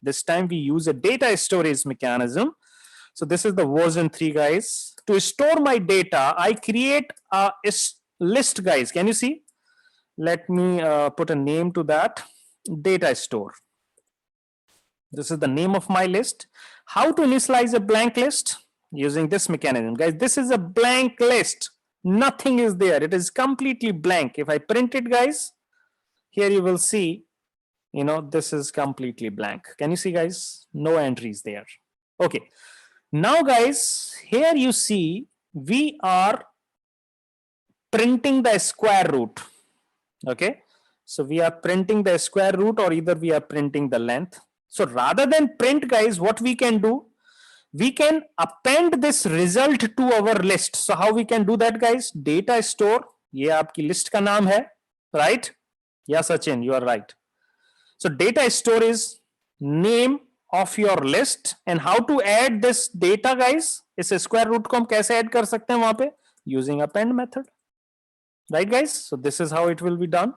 This time we use a data storage mechanism. So this is the version 3, guys. To store my data, I create a list, guys. Can you see? Let me put a name to that. Data store. This is the name of my list. How to initialize a blank list? Using this mechanism, guys. This is a blank list. Nothing is there. It is completely blank. If I print it, guys, here you will see, this is completely blank. Can you see, guys? No entries there. Okay. Now, guys, here you see we are printing the square root. Okay. So we are printing the square root, or either we are printing the length. So rather than print, guys, what we can do, we can append this result to our list. So how we can do that, guys? Data store, ये आपकी list का नाम है, right? Yeah, Sachin, you are right. So data store is name of your list, and how to add this data, guys? इस square root को हम कैसे add कर सकते हैं वहां पे? Using append method, right, guys? So this is how it will be done.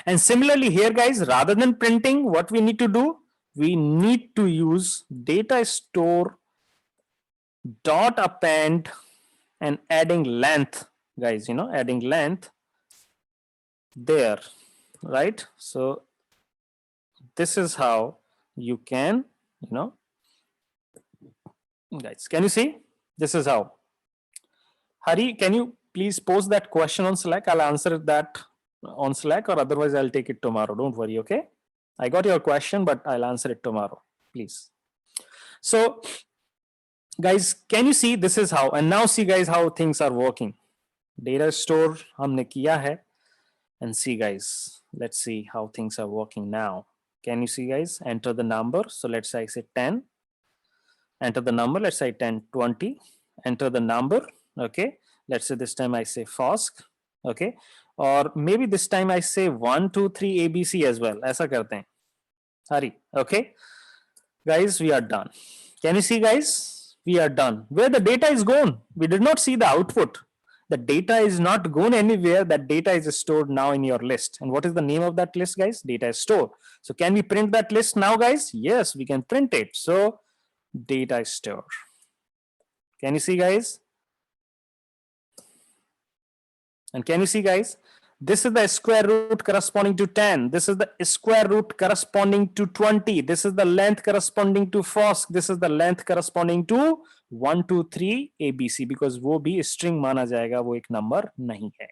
And similarly here, guys, rather than printing, what we need to do? We need to use data store dot append and adding length, guys, adding length there, right? So this is how you can, guys, can you see? This is how. Hari, can you please post that question on Slack? I'll answer that on Slack, or otherwise I'll take it tomorrow. Don't worry, okay? I got your question, but I'll answer it tomorrow, please. So, guys, can you see this is how? And now see, guys, how things are working. Data store हमने किया है, and see, guys, let's see how things are working now. Can you see, guys? Enter the number. So let's say I say 10. Enter the number. Let's say 10, 20. Enter the number. Okay. Let's say this time I say Forsk. Okay. Or maybe this time I say 1, 2, 3 ABC as well. ऐसा करते हैं. Hurry. Okay. Guys, we are done. Can you see, guys? We are done. Where the data is gone? We did not see the output. The data is not gone anywhere. That data is stored now in your list. And what is the name of that list, guys? Data is stored. So can we print that list now, guys? Yes, we can print it. So data is stored. Can you see, guys? And can you see, guys? This is the square root corresponding to 10. This is the square root corresponding to 20. This is the length corresponding to Forsk. This is the length corresponding to 1, 2, 3 ABC, because वो भी string माना जाएगा, वो एक number नहीं है.